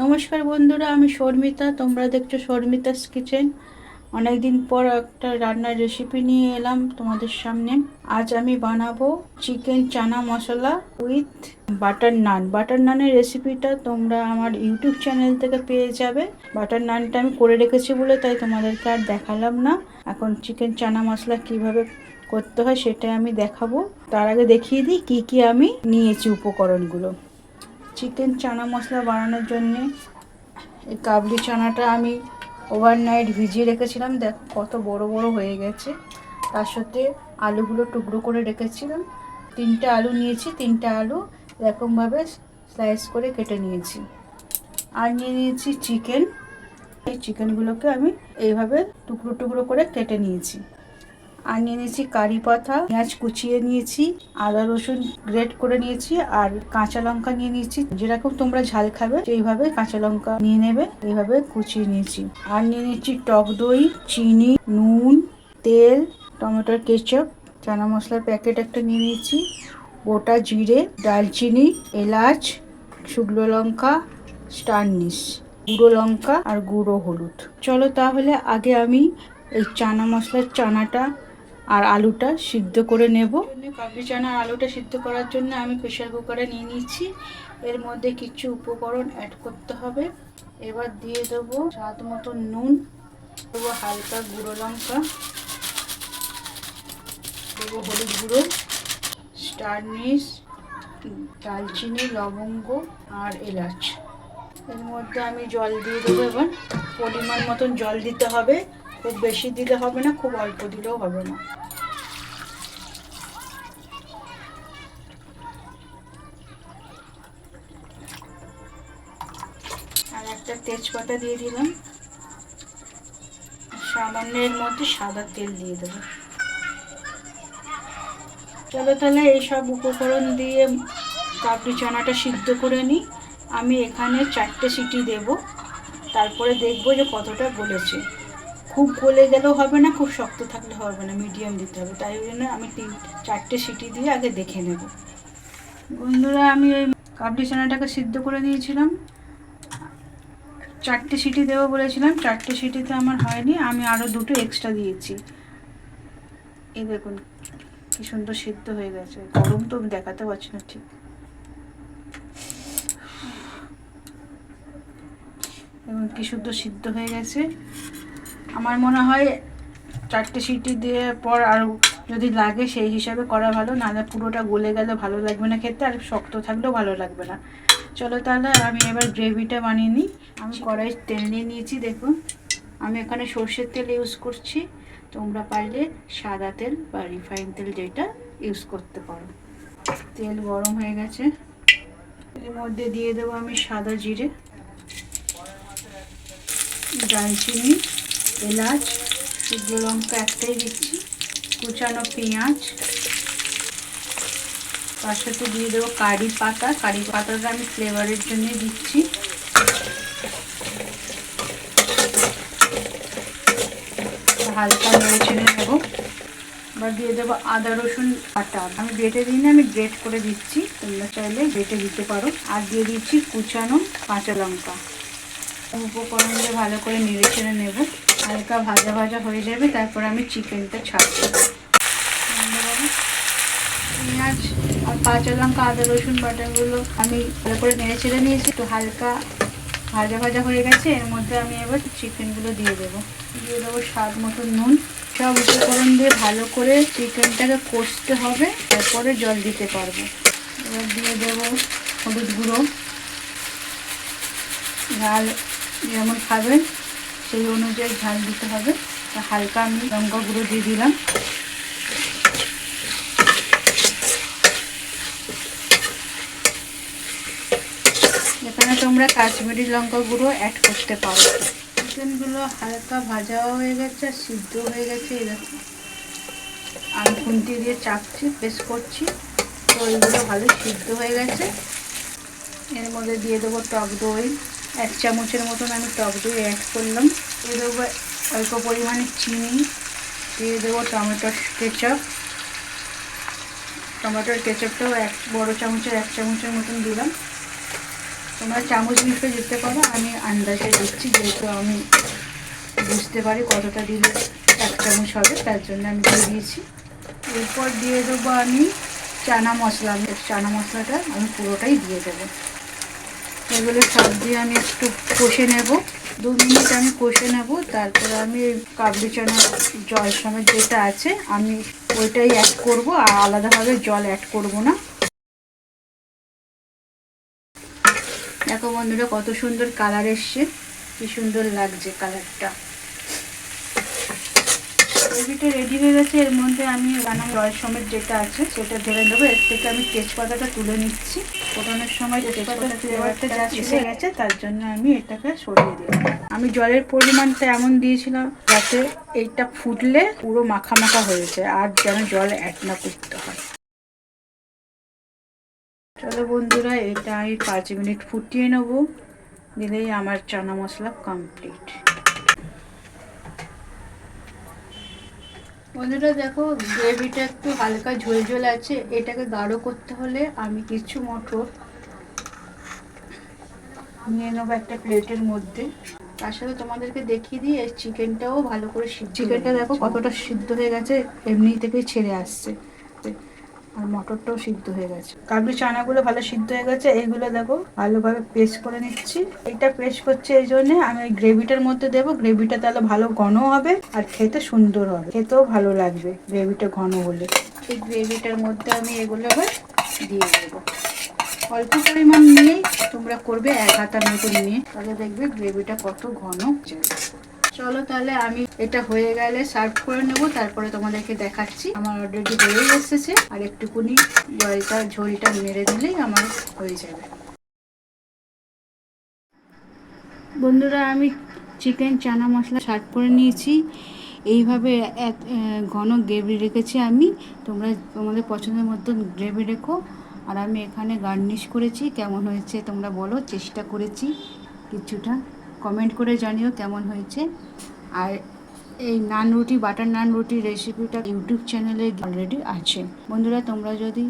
নমস্কার বন্ধুরা, আমি শর্মিতা। তোমরা দেখছো শর্মিতাস কিচেন। অনেকদিন পর একটা রান্নার রেসিপি নিয়ে এলাম তোমাদের সামনে। আজ আমি বানাবো chicken chana masala with butter naan. Butter নানের রেসিপিটা তোমরা আমার ইউটিউব চ্যানেল থেকে পেয়ে যাবে। বাটার নানটা আমি করে রেখেছি বলে তাই তোমাদেরকে আর দেখালাম না। এখন চিকেন চানা মশলা কিভাবে করতে হয় সেটা আমি দেখাবো। তার আগে দেখিয়ে দিই কি কি আমি নিয়েছি উপকরণগুলো। চিকেন চানা মশলা বানানোর জন্যে এই কাবলি চানাটা আমি ওভারনাইট ভিজিয়ে রেখেছিলাম। দেখো কত বড় বড় হয়ে গেছে। তার সাথে আলুগুলো টুকরো করে রেখেছিলাম। 3টে আলু নিয়েছি, 3টে আলু এরকমভাবে স্লাইস করে কেটে নিয়েছি। আর নিয়ে নিয়েছি চিকেন। এই চিকেনগুলোকে আমি এইভাবে টুকরো টুকরো করে কেটে নিয়েছি। আর নিয়ে নিয়েছি কারি পাতা, পেঁয়াজ কুচিয়ে নিয়েছি, আদা রসুন গ্রেট করে নিয়েছি, আর কাঁচা লঙ্কা নিয়ে নিয়েছি। যেরকম তোমরা ঝাল খাবে সেইভাবে কাঁচা লঙ্কা নিয়ে নেবে, এইভাবে কুচিয়ে নিয়েছি। আর নিয়ে নিয়েছি টক দই, চিনি, নুন, তেল, টমেটোর কেচাপ, চানা মশলার প্যাকেট একটা নিয়ে নিয়েছি, গোটা জিরে, দারচিনি, এলাচ, শুকনো লঙ্কা, স্টারনিশ, গুঁড়ো লঙ্কা আর গুঁড়ো হলুদ। চলো তাহলে আগে আমি এই চানা মশলার চানাটা আর আলুটা সিদ্ধ করে নেব। কাবলি চানা আর আলুটা সিদ্ধ করার জন্য আমি প্রেশার কুকারে নিয়ে নিচ্ছি। এর মধ্যে কিছু উপকরণ অ্যাড করতে হবে। এবার দিয়ে দেবো স্বাদ মতো নুন, দেবো হালকা গুঁড়ো লঙ্কা, দেবো হলুদ গুঁড়ো, স্টারনিশ, দালচিনি, লবঙ্গ আর এলাচ। এর মধ্যে আমি জল দিয়ে দেবো। এবার পরিমাণ মতন জল দিতে হবে। খুব বেশি দিলে হবে না, খুব অল্প দিলেও হবে না। আর একটা তেজপাতা দিয়ে দিলাম। সামান্যের মধ্যে সাদা তেল দিয়ে দেবো। চলো তাহলে এইসব উপকরণ দিয়ে কাবলি চানাটা সিদ্ধ করে নিই। আমি এখানে 4টে সিটি দেব, তারপরে দেখবো যে কতটা গলেছে। খুব গলে গেলেও হবে না, খুব শক্ত থাকলে হবে না, মিডিয়াম দিতে হবে। তাই জন্য আমি 4টে সিটি দিয়ে আগে দেখে নেব। বন্ধুরা, আমি এই কাবলি চানাটাকে সিদ্ধ করে নিয়েছিলাম। 4টে সিটি দেবো বলেছিলাম, 4টে সিটিতে আমার হয়নি, আমি আরও 2টো এক্সট্রা দিয়েছি। এই দেখুন কি সুন্দর সিদ্ধ হয়ে গেছে। গরম তো দেখাতে পারছি না ঠিক। এবং কি সুন্দর সিদ্ধ হয়ে গেছে। আমার মনে হয় 4টে সিটি দেওয়ার পর আর যদি লাগে সেই হিসাবে করা ভালো, নাহলে পুরোটা গলে গেলে ভালো লাগবে না খেতে, আর শক্ত থাকলেও ভালো লাগবে না। চলো তাহলে আমি এবার গ্রেভিটা বানিয়ে নিই। আমি কড়াইয়ে তেল নিয়ে নিয়েছি। দেখুন আমি এখানে সর্ষের তেল ইউজ করছি। তোমরা পারলে সাদা তেল বা রিফাইন তেল যেটা ইউজ করতে পারো। তেল গরম হয়ে গেছে। এর মধ্যে দিয়ে দেবো আমি সাদা জিরে, দারচিনি, এলাচ, শুকনো লঙ্কা একটাই দিচ্ছি, কুচানো পেঁয়াজ, তার সাথে দিয়ে দেবো কারি পাতা। কারি পাতাটা আমি ফ্লেভারের জন্য দিচ্ছি। হালকা নেড়ে ছেড়ে নেবো। এবার দিয়ে দেবো আদা রসুন বাটা। আমি বেটে দিই না, আমি গ্রেট করে দিচ্ছি, তোমরা চাইলে বেটে দিতে পারো। আর দিয়ে দিচ্ছি কুচানো কাঁচা লঙ্কা। উপকরণ দিয়ে ভালো করে নেড়ে ছেড়ে নেবো। হালকা ভাজা ভাজা হয়ে যাবে, তারপর আমি চিকেনটা ছাড়বো। পেঁয়াজ আর কাঁচা লঙ্কা, আদা রসুন বাটাগুলো আমি ভালো করে নেড়ে ছেড়ে নিয়েছি। তো হালকা ভাজা ভাজা হয়ে গেছে। এর মধ্যে আমি এবার চিকেনগুলো দিয়ে দেবো। দিয়ে দেবো স্বাদ মতো নুন। সব উপকরণ দিয়ে ভালো করে চিকেনটাকে কষতে হবে, তারপরে জল দিতে পারবো। এবার দিয়ে দেবো হলুদ গুঁড়ো। ঝাল যেমন খাবেন সেই অনুযায়ী ঝাল দিতে হবে। তা হালকা আমি লঙ্কা গুঁড়ো দিয়ে দিলাম। এখানে তোমরা কাশ্মীরি লঙ্কা গুঁড়ো অ্যাড করতে পারো। চিকেনগুলো হালকা ভাজাও হয়ে গেছে আর সিদ্ধ হয়ে গেছে। এরকম আমি খুন্তি দিয়ে চাপছি, প্রেস করছি, তো এইগুলো ভালো সিদ্ধ হয়ে গেছে। এর মধ্যে দিয়ে দেবো টক দই। 1 চামচের মতন আমি টক দই অ্যাড করলাম। দিয়ে দেবো অল্প পরিমাণে চিনি। দিয়ে দেবো টমেটোর কেচাপ। টমেটোর কেচাপটাও 1 বড় চামচের 1 চামচের মতন দিলাম। তোমরা চামচ মিশে দিতে পারো, আমি আন্দাজে দিচ্ছি, যেহেতু আমি বুঝতে পারি কতটা দিলে 1 চামচ হবে, তার জন্য আমি দিয়ে দিয়েছি। এরপর দিয়ে দেবো আমি চানা মশলা। চানা মশলাটা আমি পুরোটাই দিয়ে দেবো। এগুলো সব দিয়ে আমি একটু কষে নেব, 2 মিনিট আমি কষে নেব। তারপরে আমি কাবলি চানা জল সমেত যেটা আছে আমি ওইটাই অ্যাড করব, আর আলাদাভাবে জল অ্যাড করব না। দেখো বন্ধুরা কত সুন্দর কালার এসছে, কি সুন্দর লাগছে কালারটা। গ্রেভিটা রেডি হয়ে গেছে। এর মধ্যে আমি বানানো জল সমেত যেটা আছে সেটা ঢেলে দেবো। এর থেকে আমি তেজপাতাটা তুলে নিচ্ছি। ফোটানোর সময় তেজপাতার ফ্লেভারটা যা এসে গেছে, তার জন্য আমি এটাকে সরিয়ে দিই। আমি জলের পরিমাণটা এমন দিয়েছিলাম যাতে এইটা ফুটলে পুরো মাখা মাখা হয়েছে, আর যেন জল অ্যাড না করতে হয়। চলো বন্ধুরা, এটা আমি 5 মিনিট ফুটিয়ে নেব, দিলেই আমার চানা মশলা কমপ্লিট। বন্ধুরা দেখো, গ্রেভিটা একটু হালকা ঝোল ঝোল আছে। এটাকে গাঢ় করতে হলে আমি কিছু মটর নিয়ে নেবো একটা প্লেটের মধ্যে। তার সাথে তোমাদেরকে দেখিয়ে দিই এই চিকেনটাও ভালো করে চিকেনটা দেখো কতটা সিদ্ধ হয়ে গেছে, এমনি থেকেই ছেড়ে আসছে, আর মটরটাও সিদ্ধ হয়ে গেছে। কাবলি চানাগুলো ভালো সিদ্ধ হয়ে গেছে। এইগুলো দেখো ভালোভাবে পেস্ট করে নিচ্ছি। এটা পেস্ট করছি এই জন্যে আমি ওই গ্রেভিটার মধ্যে দেবো। গ্রেভিটা তাহলে ভালো ঘন হবে আর খেতে সুন্দর হবে, খেতেও ভালো লাগবে গ্রেভিটা ঘন হলে। এই গ্রেভিটার মধ্যে আমি এগুলো এবার দিয়ে দেবো। অল্প পরিমাণ নিয়েই তোমরা করবে, 1 হাতার মতো নিয়ে, তাহলে দেখবে গ্রেভিটা কত ঘন যায়। চলো তাহলে আমি এটা হয়ে গেলে সার্ভ করে নেব, তারপরে তোমাদেরকে দেখাচ্ছি। আমার অলরেডি হয়ে এসেছে, আর একটুকুনি জলটা ঝোলটা মেরে দিলেই আমার হয়ে যাবে। বন্ধুরা, আমি চিকেন চানা মশলা সার্ভ করে নিয়েছি। এইভাবে ঘন গ্রেভি রেখেছি আমি। তোমরা তোমাদের পছন্দের মতো গ্রেভি রেখো। আর আমি এখানে গার্নিশ করেছি। কেমন হয়েছে তোমরা বলো, চেষ্টা করেছি কিছুটা, কমেন্ট করে জানিও কেমন হয়েছে। আর এই নান রুটি, বাটার নান রুটি রেসিপিটা ইউটিউব চ্যানেলে অলরেডি আছে। বন্ধুরা, তোমরা যদি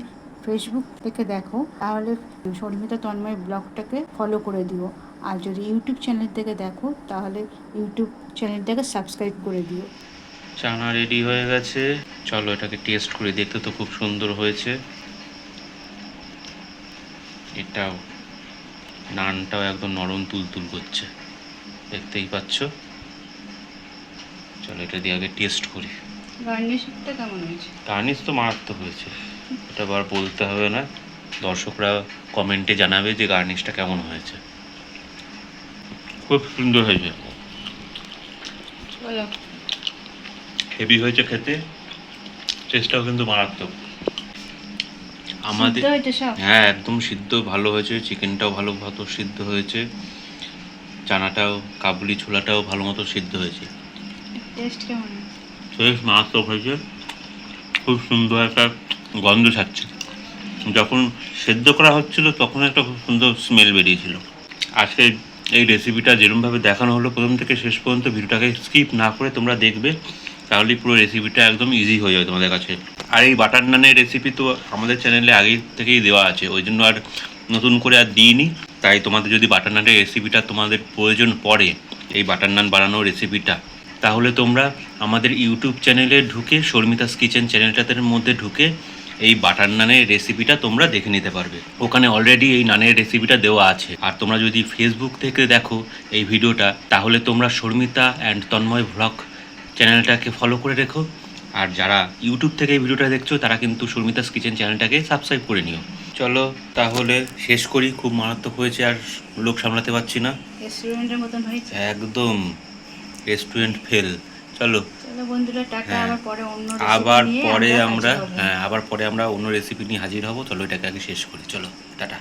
ফেসবুক থেকে দেখো তাহলে শর্মিতা তন্ময় ব্লগটাকে ফলো করে দিও, আর যদি ইউটিউব চ্যানেল থেকে দেখো তাহলে ইউটিউব চ্যানেলটাকে সাবস্ক্রাইব করে দিও। চানা রেডি হয়ে গেছে, চলো এটাকে টেস্ট করে। দেখতে তো খুব সুন্দর হয়েছে। এটাও নানটাও একদম নরম তুলতুল করছে, দেখতেই পাচ্ছ। চলো এটা দিয়ে আগে টেস্ট করি। গার্নিশটা কেমন হয়েছে? গার্নিশ তো মারাত্মক হয়েছে, এটা আবার বলতে হবে না। দর্শকরা কমেন্টে জানাবে যে গার্নিশটা কেমন হয়েছে। খুব সুন্দর হয়েছে, হেভি হয়েছে খেতে, টেস্টটাও কিন্তু মারাত্মক। আমাদের হ্যাঁ একদম সিদ্ধ ভালো হয়েছে, চিকেনটাও ভালো মতো সিদ্ধ হয়েছে, চানাটাও কাবুলি ছোলাটাও ভালো মতো সিদ্ধ হয়েছে। টেস্ট কেমন? টেস্ট মারাত্মক হয়েছে, খুব সুন্দর একটা গন্ধ ছাড়ছে। যখন সেদ্ধ করা হচ্ছিল তখন একটা খুব সুন্দর স্মেল বেরিয়েছিল। আজকে এই রেসিপিটা যেরকমভাবে দেখানো হলো প্রথম থেকে শেষ পর্যন্ত, ভিডিওটাকে স্কিপ না করে তোমরা দেখবে, তাহলেই পুরো রেসিপিটা একদম ইজি হয়ে যাবে তোমাদের কাছে। আর এই বাটার নানের রেসিপি তো আমাদের চ্যানেলে আগে থেকেই দেওয়া আছে, ওই জন্য আর নতুন করে আর দিইনি। তাই তোমাদের যদি বাটার নানের রেসিপিটা তোমাদের প্রয়োজন পড়ে, এই বাটার নান বানানোর রেসিপিটা, তাহলে তোমরা আমাদের ইউটিউব চ্যানেলে ঢুকে, শর্মিতাস কিচেন চ্যানেলটার মধ্যে ঢুকে এই বাটার নানের রেসিপিটা তোমরা দেখে নিতে পারবে। ওখানে অলরেডি এই নানের রেসিপিটা দেওয়া আছে। আর তোমরা যদি ফেসবুক থেকে দেখো এই ভিডিওটা, তাহলে তোমরা শর্মিতা অ্যান্ড তন্ময় ভ্লগ চ্যানেলটাকে ফলো করে রেখো। আর যারা ইউটিউব থেকে এই ভিডিওটা দেখছো তারা কিন্তু শর্মিতাস কিচেন চ্যানেলটাকে সাবস্ক্রাইব করে নিও। চলো তাহলে শেষ করি, খুব মারাত্মক হয়েছে, আর লোক সামলাতে পারছি না, রেস্টুরেন্টের মতন হয়েছে একদম রেস্টুরেন্ট ফেল। চলো বন্ধুরা, টাটা। আবার পরে আমরা অন্য রেসিপি নিয়ে হাজির হব। চলো এটাকে আগে শেষ করি, চলো টাটা।